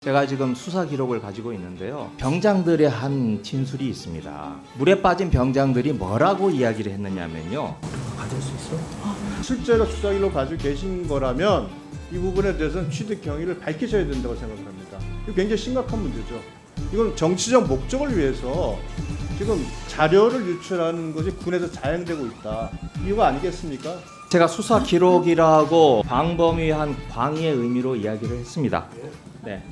제가 지금 수사 기록을 가지고 있는데요. 병장들의 한 진술이 있습니다. 물에 빠진 병장들이 뭐라고 이야기를 했느냐면요. 가질 수 있어? 실제로 수사 기록 가지고 계신 거라면 이 부분에 대해서는 취득 경위를 밝히셔야 된다고 생각을 합니다. 이거 굉장히 심각한 문제죠. 이건 정치적 목적을 위해서 지금 자료를 유출하는 것이 군에서 자행되고 있다. 이거 아니겠습니까? 제가 수사 기록이라고 광범위한 광의의 의미로 이야기를 했습니다. 네.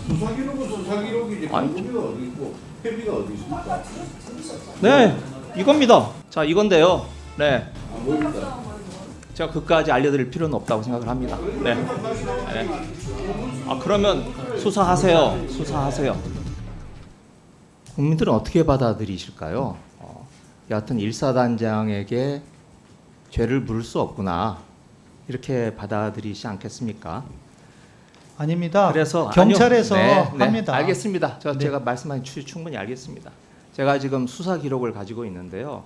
수사 기록은 수사 기록이지. 방법이 어디 있고 회비가 어디 있습니까? 네, 이겁니다. 자, 이건데요. 네. 안 보입니다. 제가 그까지 알려드릴 필요는 없다고 생각을 합니다. 네. 네. 아, 그러면 수사하세요. 수사하세요. 국민들은 어떻게 받아들이실까요? 여하튼 일사단장에게 죄를 물을 수 없구나, 이렇게 받아들이지 않겠습니까? 아닙니다. 그래서 경찰에서 아니요. 네, 합니다. 네, 알겠습니다. 네. 제가 말씀하신 충분히 알겠습니다. 제가 지금 수사 기록을 가지고 있는데요.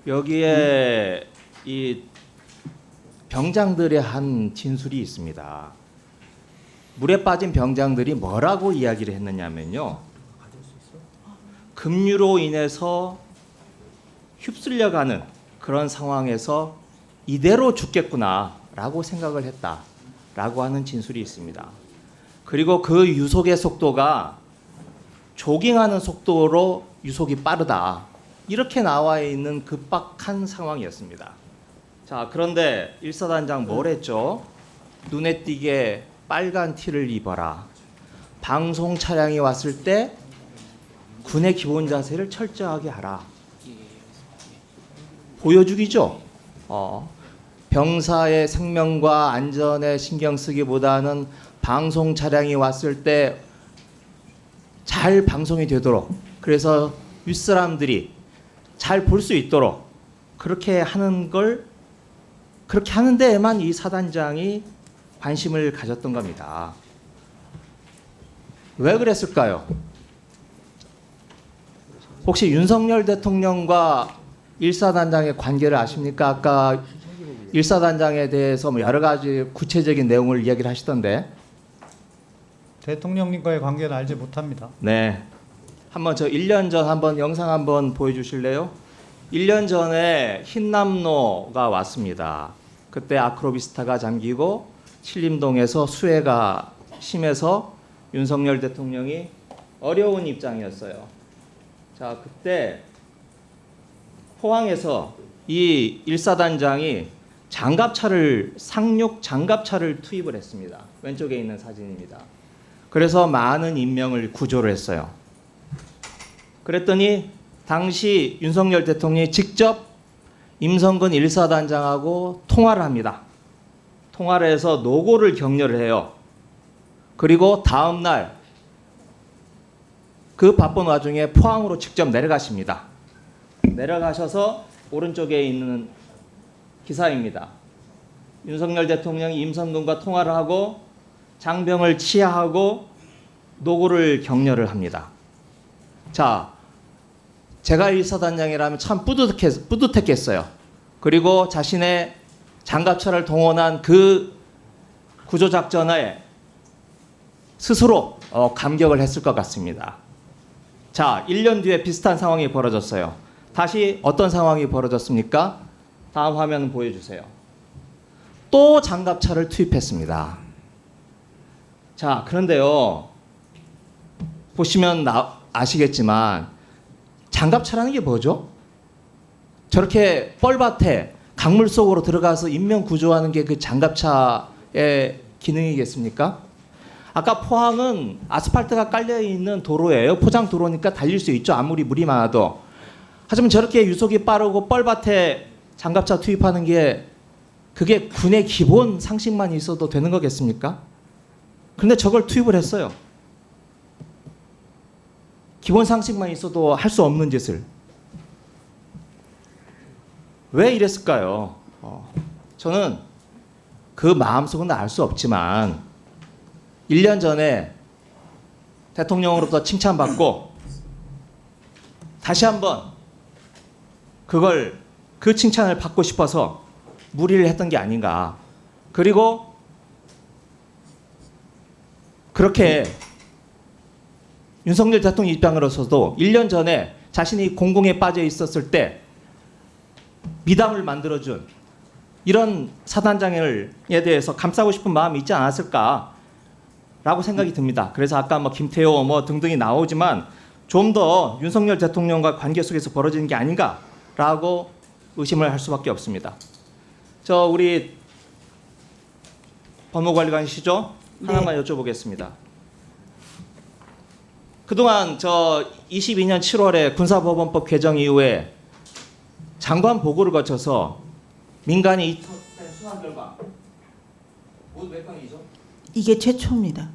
여기에 이 병장들의 한 진술이 있습니다. 물에 빠진 병장들이 뭐라고 이야기를 했느냐면요. 급류로 인해서 휩쓸려가는 그런 상황에서 이대로 죽겠구나라고 생각을 했다라고 하는 진술이 있습니다. 그리고 그 유속의 속도가 조깅하는 속도로 유속이 빠르다, 이렇게 나와 있는 급박한 상황이었습니다. 자, 그런데 일사단장 뭘 했죠? 눈에 띄게 빨간 티를 입어라. 방송 차량이 왔을 때 군의 기본 자세를 철저하게 하라. 보여주기죠. 병사의 생명과 안전에 신경 쓰기보다는 방송 차량이 왔을 때 잘 방송이 되도록, 그래서 윗사람들이 잘 볼 수 있도록 그렇게 하는 걸, 그렇게 하는 데에만 이 사단장이 관심을 가졌던 겁니다. 왜 그랬을까요? 혹시 윤석열 대통령과 일사단장의 관계를 아십니까? 아까 일사단장에 대해서 뭐 여러 가지 구체적인 내용을 이야기를 하시던데. 대통령님과의 관계는 알지 못합니다. 네. 한번 저 1년 전 한번 영상 한번 보여주실래요? 1년 전에 흰남노가 왔습니다. 그때 아크로비스타가 잠기고 신림동에서 수해가 심해서 윤석열 대통령이 어려운 입장이었어요. 자, 그때 포항에서 이 일사단장이 장갑차를, 상륙 장갑차를 투입을 했습니다. 왼쪽에 있는 사진입니다. 그래서 많은 인명을 구조를 했어요. 그랬더니 당시 윤석열 대통령이 직접 임성근 일사단장하고 통화를 합니다. 통화를 해서 노고를 격려를 해요. 그리고 다음 날 그 바쁜 와중에 포항으로 직접 내려가십니다. 내려가셔서 오른쪽에 있는 기사입니다. 윤석열 대통령이 임성근과 통화를 하고 장병을 치하하고 노고를 격려를 합니다. 자, 제가 일사단장이라면 참 뿌듯했겠어요. 그리고 자신의 장갑차를 동원한 그 구조작전에 스스로 감격을 했을 것 같습니다. 자, 1년 뒤에 비슷한 상황이 벌어졌어요. 다시 어떤 상황이 벌어졌습니까? 다음 화면 보여주세요. 또 장갑차를 투입했습니다. 자, 그런데요, 보시면 아시겠지만 장갑차라는 게 뭐죠? 저렇게 뻘밭에 강물 속으로 들어가서 인명 구조하는 게 그 장갑차의 기능이겠습니까? 아까 포항은 아스팔트가 깔려있는 도로예요. 포장 도로니까 달릴 수 있죠, 아무리 물이 많아도. 하지만 저렇게 유속이 빠르고 뻘밭에 장갑차 투입하는 게, 그게 군의 기본 상식만 있어도 되는 거겠습니까? 그런데 저걸 투입을 했어요. 기본 상식만 있어도 할 수 없는 짓을. 왜 이랬을까요? 저는 그 마음속은 알 수 없지만 1년 전에 대통령으로부터 칭찬받고 다시 한번 그 칭찬을 받고 싶어서 무리를 했던 게 아닌가. 그리고 그렇게 윤석열 대통령 입장으로서도 1년 전에 자신이 공공에 빠져 있었을 때 미담을 만들어준 이런 사단장에 대해서 감싸고 싶은 마음이 있지 않았을까라고 생각이 듭니다. 그래서 아까 뭐 김태호 뭐 등등이 나오지만 좀 더 윤석열 대통령과 관계 속에서 벌어지는 게 아닌가라고 의심을 할 수밖에 없습니다. 저 우리 법무관리관이시죠? 하나만 여쭤보겠습니다. 그동안 저 22년 7월에 군사법원법 개정 이후에 장관 보고를 거쳐서 민간이 이첩된 수사 결과 모두 몇 건이죠? 이게 최초입니다.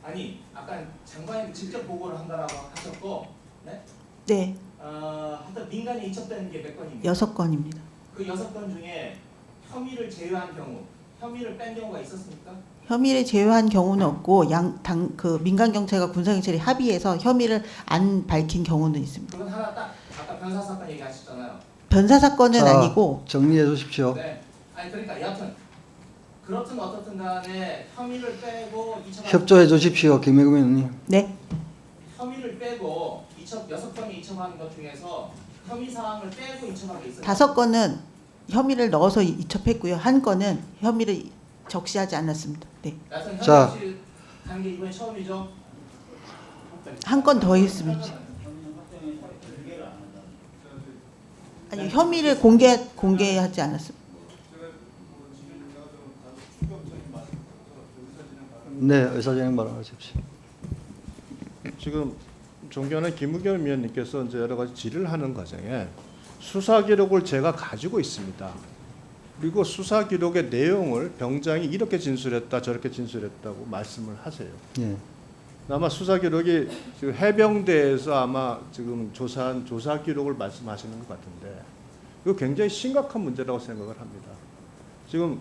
아니 아까 장관이 직접 보고를 한다라고 하셨고, 네? 네, 하여튼 민간이 이첩된 게 몇 건입니까? 6건입니다. 그 6건 중에 혐의를 제외한 경우, 혐의를 뺀 경우가 있었습니까? 혐의를 제외한 경우는 없고 그 민간 경찰과 군사 경찰이 합의해서 혐의를 안 밝힌 경우는 있습니다. 그건 하나 딱 아까 변사 사건 얘기하셨잖아요. 변사 사건은 자, 아니고 정리해 주십시오. 네. 아니 그러니까 여하튼 그렇든 어떻든 간에 혐의를 빼고 협조해 주십시오, 김혜금 의원님. 네, 혐의를 빼고 6건이 이첩한 것 중에서 혐의 사항을 빼고 이첩한 게 있어요. 5건은 혐의를 넣어서 이첩했고요. 1건은 혐의를 적시하지 않았습니다. 네, 여하튼 자. 현재 단계 이번에 처음이죠. 1건 더 했습니다. 아니 혐의를 공개하지 않았습니다. 네, 의사진행 발언하십시오. 지금 존경하는 김의겸 위원님께서 이제 여러 가지 질의를 하는 과정에 수사 기록을 제가 가지고 있습니다. 그리고 수사 기록의 내용을 병장이 이렇게 진술했다 저렇게 진술했다고 말씀을 하세요. 예. 아마 수사 기록이 지금 해병대에서 아마 지금 조사한 조사 기록을 말씀하시는 것 같은데 이거 굉장히 심각한 문제라고 생각을 합니다. 지금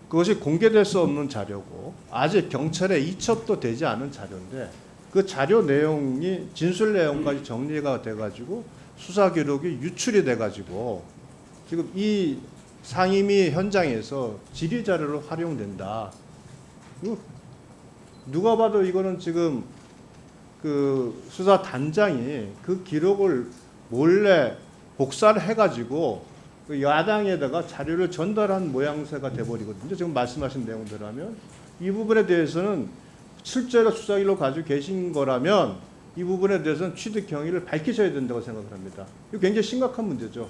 그것이 공개될 수 없는 자료고 아직 경찰에 이첩도 되지 않은 자료인데 그 자료 내용이 진술 내용까지 정리가 돼가지고 수사 기록이 유출이 돼가지고 지금 이 상임위 현장에서 질의 자료로 활용된다. 이거 누가 봐도 이거는 지금 그 수사 단장이 그 기록을 몰래 복사를 해가지고 그 야당에다가 자료를 전달한 모양새가 돼버리거든요. 지금 말씀하신 내용들하면 이 부분에 대해서는 실제로 수사기록 가지고 계신 거라면 이 부분에 대해서는 취득 경위를 밝히셔야 된다고 생각을 합니다. 이거 굉장히 심각한 문제죠.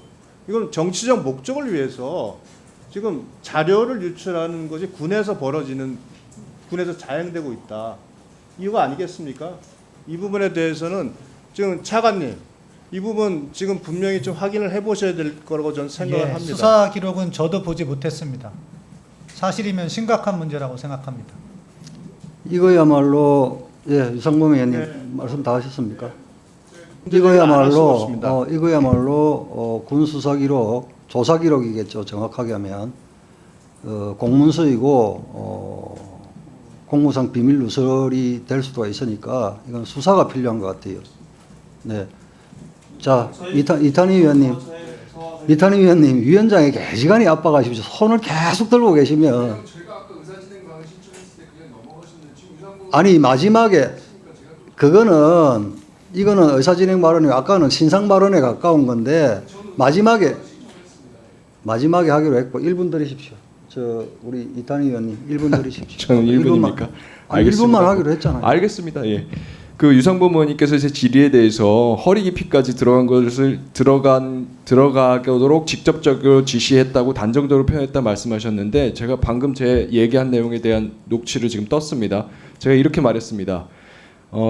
이건 정치적 목적을 위해서 지금 자료를 유출하는 것이 군에서 자행되고 있다. 이거 아니겠습니까? 이 부분에 대해서는 지금 차관님 이 부분 지금 분명히 좀 확인을 해보셔야 될 거라고 저는 생각을 합니다. 수사 기록은 저도 보지 못했습니다. 사실이면 심각한 문제라고 생각합니다. 이거야말로 예, 유상범 의원님 네. 말씀 다 하셨습니까? 문제제기를 안할 수가 없습니다. 이거야말로 군 수사 기록, 조사 기록이겠죠. 정확하게 하면 공문서이고 공무상 비밀 누설이 될 수도 있으니까 이건 수사가 필요한 것 같아요. 네. 자, 이탄희 위원님, 위원장에게 개시간이 압박하십시오. 손을 계속 들고 계시면 제가 아까 의사진행 방을 신청했을 때 그냥 넘어가셨는데 지금 유상범 아니 마지막에 이거는 의사진행 발언이고 아까는 신상 발언에 가까운 건데 마지막에 하기로 했고 1분 드리십시오. 저 우리 이탄희 의원님 1분 드리십시오. 저는 1분입니까? 알겠습니다. 1분만 하기로 했잖아요. 알겠습니다. 예. 그 유상범 의원님께서 제 질의에 대해서 허리 깊이까지 들어가도록 직접적으로 지시했다고 단정적으로 표현했다 말씀하셨는데 제가 방금 제 얘기한 내용에 대한 녹취를 지금 떴습니다. 제가 이렇게 말했습니다.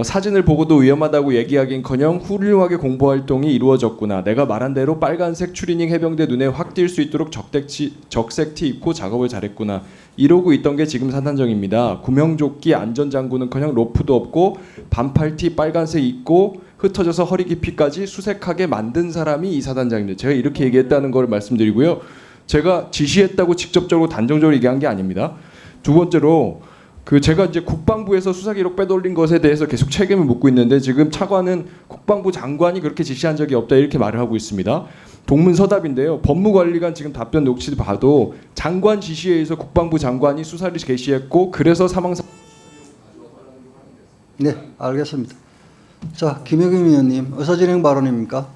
사진을 보고도 위험하다고 얘기하긴커녕 훌륭하게 공보활동이 이루어졌구나. 내가 말한 대로 빨간색 추리닝 해병대 눈에 확 띌 수 있도록 적색티 입고 작업을 잘했구나. 이러고 있던 게 지금 사단장입니다. 구명조끼 안전장구는커녕 로프도 없고 반팔티 빨간색 입고 흩어져서 허리 깊이까지 수색하게 만든 사람이 이 사단장입니다. 제가 이렇게 얘기했다는 걸 말씀드리고요. 제가 지시했다고 직접적으로 단정적으로 얘기한 게 아닙니다. 두 번째로 제가 이제 국방부에서 수사 기록 빼돌린 것에 대해서 계속 책임을 묻고 있는데 지금 차관은 국방부 장관이 그렇게 지시한 적이 없다 이렇게 말을 하고 있습니다. 동문서답인데요. 법무관리관 지금 답변 녹취 봐도 장관 지시에 의해서 국방부 장관이 수사를 개시했고 그래서 사망사. 네, 알겠습니다. 자, 김영임 의원님, 의사진행 발언입니까?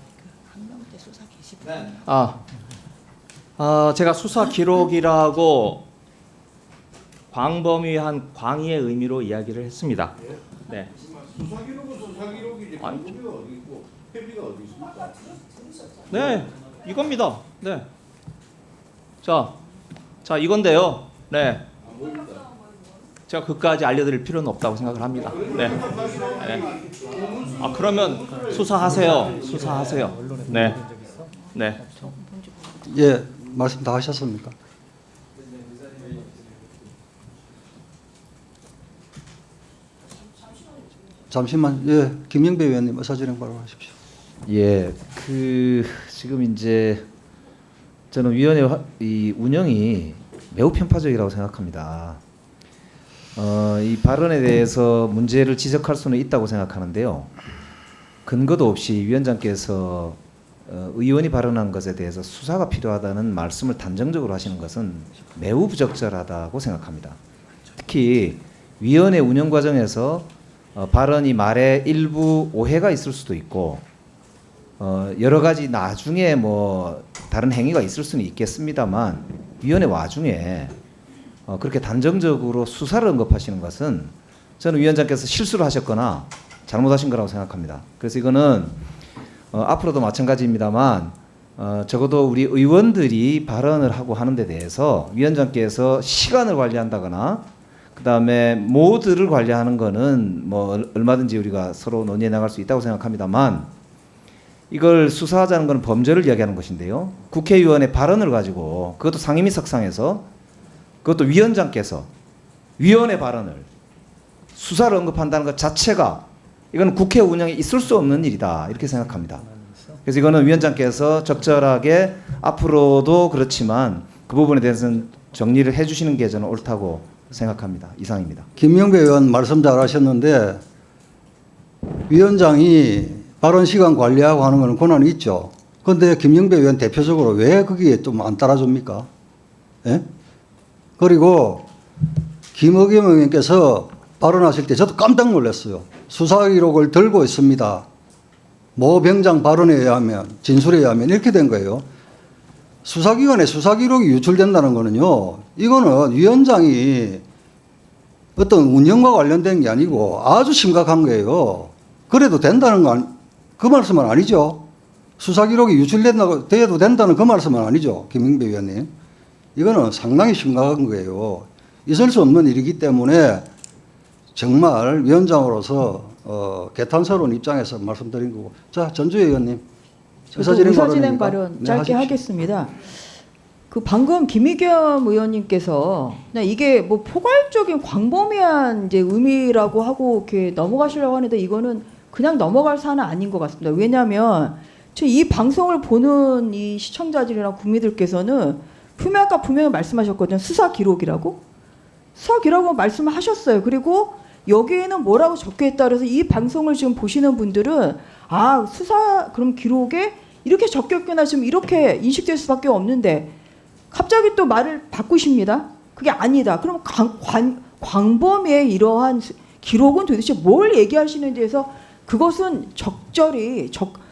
제가 수사 기록이라고 광범위한 광의의 의미로 이야기를 했습니다. 네. 수사 기록은 수사 기록이지 방법이 어디 있고 회비가 어디 있습니까? 네, 이겁니다. 네. 자 이건데요. 네. 제가 그까지 알려드릴 필요는 없다고 생각을 합니다. 네. 네. 그러면 수사하세요. 수사하세요. 네. 네. 예, 말씀 다 하셨습니까? 잠시만, 예, 김영배 의원님 의사진행 발언하십시오. 예, 지금 이제 저는 위원회 이 운영이 매우 편파적이라고 생각합니다. 이 발언에 대해서 문제를 지적할 수는 있다고 생각하는데요. 근거도 없이 위원장께서 의원이 발언한 것에 대해서 수사가 필요하다는 말씀을 단정적으로 하시는 것은 매우 부적절하다고 생각합니다. 특히 위원회 운영 과정에서 발언이 말에 일부 오해가 있을 수도 있고 여러 가지 나중에 뭐 다른 행위가 있을 수는 있겠습니다만 위원회 와중에 그렇게 단정적으로 수사를 언급하시는 것은 저는 위원장께서 실수를 하셨거나 잘못하신 거라고 생각합니다. 그래서 이거는 앞으로도 마찬가지입니다만 적어도 우리 의원들이 발언을 하고 하는 데 대해서 위원장께서 시간을 관리한다거나 그다음에 모드를 관리하는 거는 뭐 얼마든지 우리가 서로 논의해 나갈 수 있다고 생각합니다만 이걸 수사하자는 건 범죄를 이야기하는 것인데요. 국회의원의 발언을 가지고 그것도 상임위석상에서 그것도 위원장께서 위원의 발언을 수사를 언급한다는 것 자체가 이건 국회 운영에 있을 수 없는 일이다 이렇게 생각합니다. 그래서 이거는 위원장께서 적절하게 앞으로도 그렇지만 그 부분에 대해서는 정리를 해주시는 게 저는 옳다고 생각합니다. 이상입니다. 김영배 의원 말씀 잘하셨는데 위원장이 발언 시간 관리하고 하는 것은 권한이 있죠. 그런데 김영배 의원 대표적으로 왜 거기에 좀 안 따라줍니까? 예? 그리고 김의겸 의원께서 발언하실 때 저도 깜짝 놀랐어요. 수사 기록을 들고 있습니다. 모 병장 발언에 의하면 진술에 의하면 이렇게 된 거예요. 수사기관에 수사 기록이 유출된다는 거는요. 이거는 위원장이 어떤 운영과 관련된 게 아니고 아주 심각한 거예요. 그래도 된다는 건 그 말씀은 아니죠. 수사 기록이 유출된다고 돼도 된다는 그 말씀은 아니죠. 김영배 의원님. 이거는 상당히 심각한 거예요. 있을 수 없는 일이기 때문에 정말 위원장으로서 개탄스러운 입장에서 말씀드린 거고. 자, 전주혜 의원님. 의사진행 발언 네, 짧게 하십시오. 하겠습니다. 그 방금 김의겸 의원님께서 그냥 이게 뭐 포괄적인 광범위한 이제 의미라고 하고 이렇게 넘어가시려고 하는데 이거는 그냥 넘어갈 사안은 아닌 것 같습니다. 왜냐하면 이 방송을 보는 이 시청자들이나 국민들께서는 분명히 말씀하셨거든요. 수사 기록이라고. 수사 기록은 말씀하셨어요. 그리고 여기에는 뭐라고 적혀 있다 그래서 이 방송을 지금 보시는 분들은 아 수사 그럼 기록에 이렇게 적혀 있구나 지금 이렇게 인식될 수밖에 없는데 갑자기 또 말을 바꾸십니다. 그게 아니다. 그럼 광범위의 이러한 기록은 도대체 뭘 얘기하시는지에서 그것은 적절히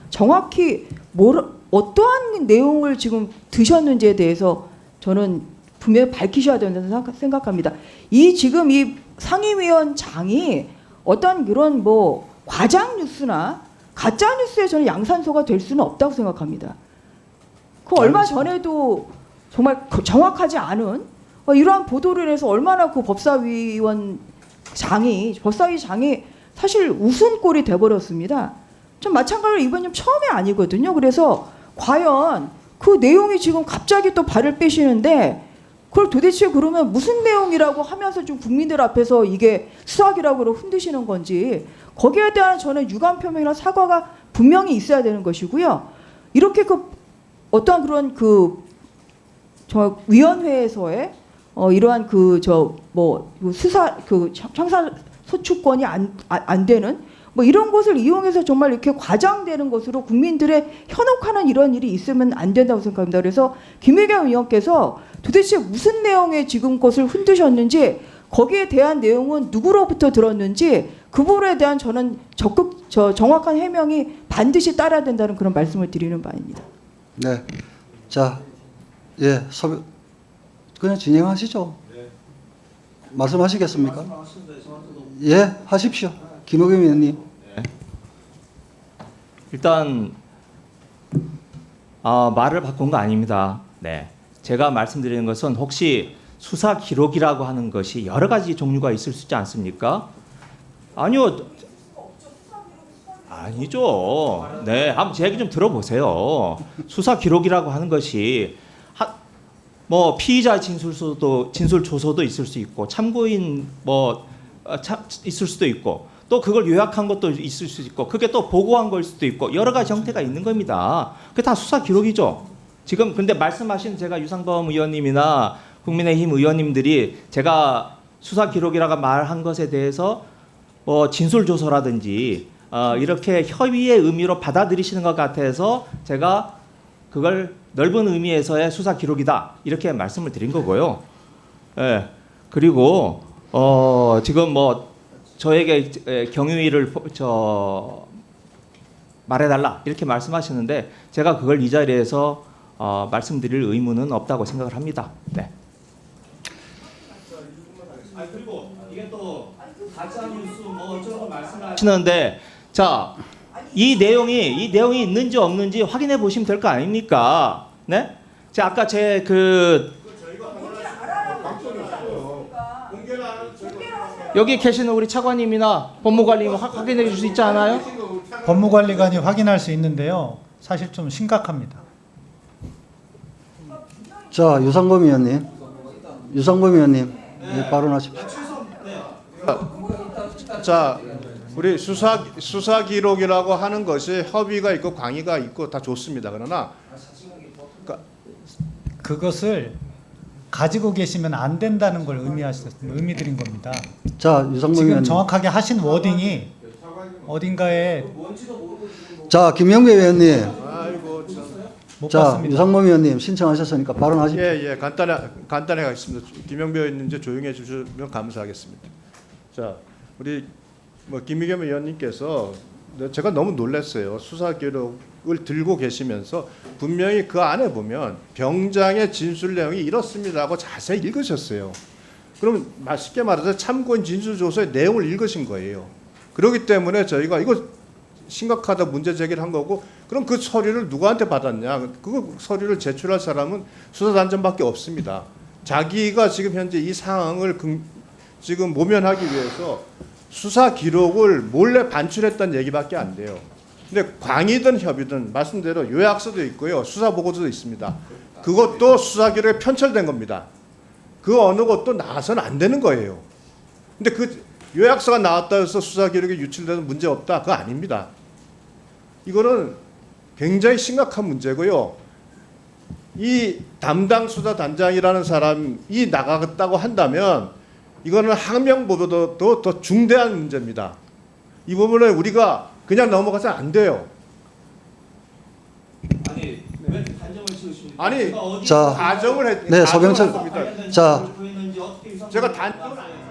정확히 어떠한 내용을 지금 드셨는지에 대해서 저는 분명히 밝히셔야 된다고 생각합니다. 지금 이 상임위원장이 어떤 그런 뭐 과장 뉴스나 가짜 뉴스에 저는 양산소가 될 수는 없다고 생각합니다. 그 얼마 전에도 정말 정확하지 않은 이러한 보도를 해서 얼마나 그 법사위장이 사실 웃음꼴이 돼버렸습니다. 좀 마찬가지로 이번님 처음이 아니거든요. 그래서 과연 그 내용이 지금 갑자기 또 발을 빼시는데 그걸 도대체 그러면 무슨 내용이라고 하면서 좀 국민들 앞에서 이게 수학이라고 흔드시는 건지 거기에 대한 저는 유감 표명이나 사과가 분명히 있어야 되는 것이고요. 이렇게 어떠한 그런 저 위원회에서의 이러한 수사 청사 소추권이 안 되는 뭐 이런 것을 이용해서 정말 이렇게 과장되는 것으로 국민들의 현혹하는 이런 일이 있으면 안 된다고 생각합니다. 그래서 김의겸 의원께서 도대체 무슨 내용의 지금 것을 흔드셨는지 거기에 대한 내용은 누구로부터 들었는지 그 부분에 대한 저는 정확한 해명이 반드시 따라야 된다는 그런 말씀을 드리는 바입니다. 네. 자, 예, 그냥 진행하시죠. 말씀하시겠습니까? 예, 하십시오. 김의겸 의원님. 일단 말을 바꾼 거 아닙니다. 네, 제가 말씀드리는 것은 혹시 수사 기록이라고 하는 것이 여러 가지 종류가 있을 수 있지 않습니까? 아니요. 아니죠. 네, 한번 제 얘기 좀 들어보세요. 수사 기록이라고 하는 것이 뭐 피의자 진술 조서도 있을 수 있고 참고인 있을 수도 있고 또 그걸 요약한 것도 있을 수 있고 그게 또 보고한 걸 수도 있고 여러 가지 형태가 있는 겁니다. 그게 다 수사 기록이죠. 지금 근데 말씀하신 제가 유상범 의원님이나 국민의힘 의원님들이 제가 수사 기록이라고 말한 것에 대해서 뭐 진술 조서라든지 이렇게 협의의 의미로 받아들이시는 것 같아서 제가 그걸 넓은 의미에서의 수사 기록이다 이렇게 말씀을 드린 거고요. 예. 그리고 지금 뭐 저에게 경위를 말해달라 이렇게 말씀하시는데 제가 그걸 이 자리에서 말씀드릴 의무는 없다고 생각을 합니다. 네. 그리고 이게 또 가짜 뉴스 뭐 어쩌고 말씀하시는데 자, 이 내용이 있는지 없는지 확인해 보시면 될 거 아닙니까? 네? 자, 아까 제 여기 계시는 우리 차관님이나 법무관리님 확인해 줄 수 있지 않아요? 법무관리관이 확인할 수 있는데요. 사실 좀 심각합니다. 자, 유상범 의원님. 유상범 의원님. 네, 발언하십시오. 자, 우리 수사 기록이라고 하는 것이 협의가 있고 강의가 있고 다 좋습니다. 그러나 그것을 가지고 계시면 안 된다는 걸 의미 드린 겁니다. 자, 유상범 지금 의원님. 정확하게 하신 워딩이 어딘가에 자, 김영배 의원님. 아이고 참. 못 자, 봤습니다. 유상범 의원님 신청하셨으니까 발언하십시오. 예, 간단히 하겠습니다. 김영배 의원님 이제 조용해 주시면 감사하겠습니다. 자, 우리 김의겸 의원님께서 제가 너무 놀랐어요. 수사 기록을 들고 계시면서 분명히 그 안에 보면 병장의 진술 내용이 이렇습니다라고 자세히 읽으셨어요. 그럼 쉽게 말해서 참고인 진술 조서의 내용을 읽으신 거예요. 그렇기 때문에 저희가 이거 심각하다 문제 제기를 한 거고 그럼 그 서류를 누구한테 받았냐? 그 서류를 제출할 사람은 수사단장밖에 없습니다. 자기가 지금 현재 이 상황을 지금 모면하기 위해서 수사 기록을 몰래 반출했다는 얘기밖에 안 돼요. 근데 광이든 협의든 말씀대로 요약서도 있고요. 수사 보고서도 있습니다. 그것도 수사 기록에 편철된 겁니다. 그 어느 것도 나와서는 안 되는 거예요. 근데 그 요약서가 나왔다 해서 수사 기록이 유출돼서 문제 없다? 그거 아닙니다. 이거는 굉장히 심각한 문제고요. 이 담당 수사단장이라는 사람이 나가겠다고 한다면 이거는 항명보다도 더 중대한 문제입니다. 이 부분을 우리가 그냥 넘어가서는 안 돼요. 아니 왜 단정을 지으십니까? 아니 제가 어디 자, 가정을 네, 서병철. 겁니다. 자, 보이는지 어떻게 제가 단정을 안